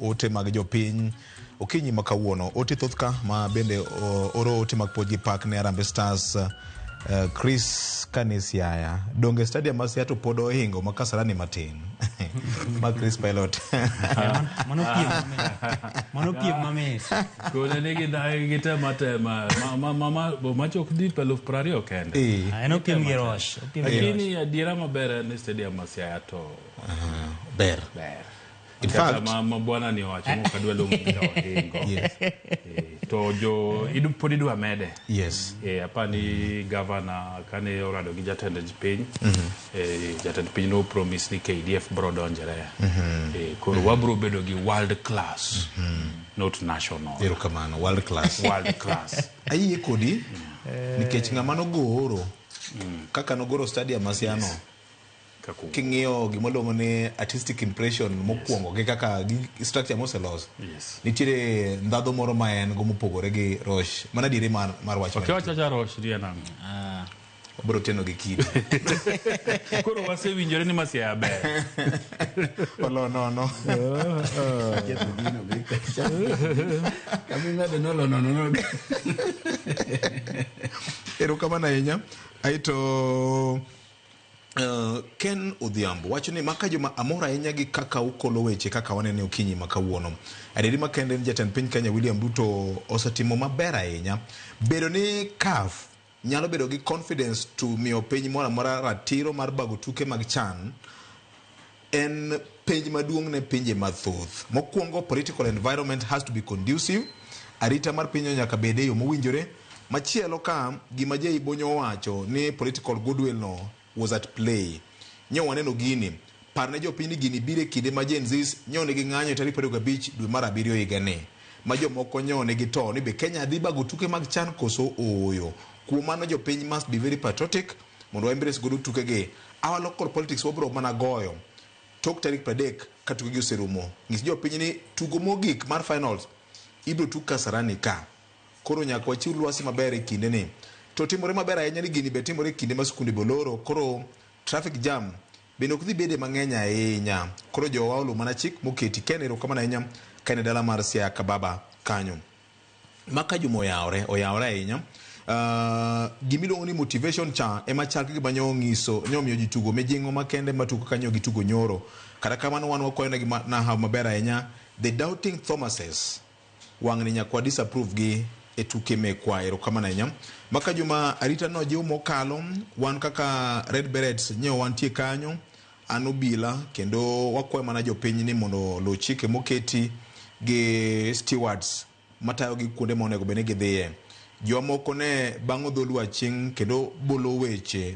ote mag jopiny okinyi makawuono ote thothka ma bende oro ote mag puoji pak ne Harambee Stars Chris Kanisiaya donge stadium ma Seattle pod ohingo makasarani matin ma Chris Pilot mano piem mamit kone nigi dai gita mate ma machok dit peluf 20 kende no piem gi Rosh lakini adiera maber ni stadium ma Seattle ber in fact mabwana ni wacho mokadwa luongo ohingo to jo idwa mede yes apani governor kane orado gi jatend piny jatend piny no promise ni KDF bro donjere koro wabro bedo gi world class not national erokamano world class ayie kodi nikech ng'ama nogoro kaka nogoro stadium masiano king'iyo gimoluongo ni artistic impression mokwongo gi kaka structure moselos nitiere ndhadho moro ma en go mopogore gi Rosh mana dire mar wacho kiwacha Rosh rienang obro teno gi kido koro wasewinjore ni Masia ber olo no erokamano ahinya aito Ken Odhiambo wacho ni maka joma amora ahinya gi kaka ukolo weche kaka wanene okinyi makawuono adiri makende ni jatend piny Kenya William Ruto osetimo maber ahinya bedo ni CAF nyalo bedo gi confidence to miyo piny mora mora ratiro mar bago tuke mag CHAN en piny maduong' ne pinje mathoth mokwongo political environment has to be conducive arita mar pinyo nyaka bede yo mowinjore machielo ka gima jei bonyo wacho ni political goodwill no was at play nyo waneno gini parne jopiny gini bire kinde ma Gen Zs nyone gi ng'anyo tarik 25 dwe mar 7 higani ma jomoko nyone gi to ni be Kenya dhi bago tuke mag CHAN koso oyo kuom mano jopiny must be very patriotic mondo embrace godo tuke gi our local politics wabro mana goyo tok tarik 30 ka tuke gi oserumo ng'is jopiny ni tugo mogik mar finals ibro tuk Kasarani ka koro nyaka wachiw lwasi maber e kinde ni to timore maber ahinya ni gini be timore kinde ma skunde boloro koro traffic jam bende ok dhi bede mang'eny ahinya koro jowa olu mana chik moketi kenero kama ahinya kane dala mar Siaya Kababa kanyo maka juma oyawre ahinya gimiluongo ni motivation cha ema chal gima nyomiyo jitugo mijing'o makende matuko kanyo gitugo nyoro kata kamano wan wakwayonegi na haw maber ahinya the doubting Thomases wang'ni nyakwa disapprove gi e tuke mekwa erokamano ahinya maka juma arita no jiw mokalo wan kaka Red Berets nyewo wantie kanyo an obila kendo wakwayo mana jopiny ni mondo luw chike moketi gi stewards matayo gi kuonde monego bene gidhiye jomoko ne bang'o dholuwa chieng' kendo bolo weche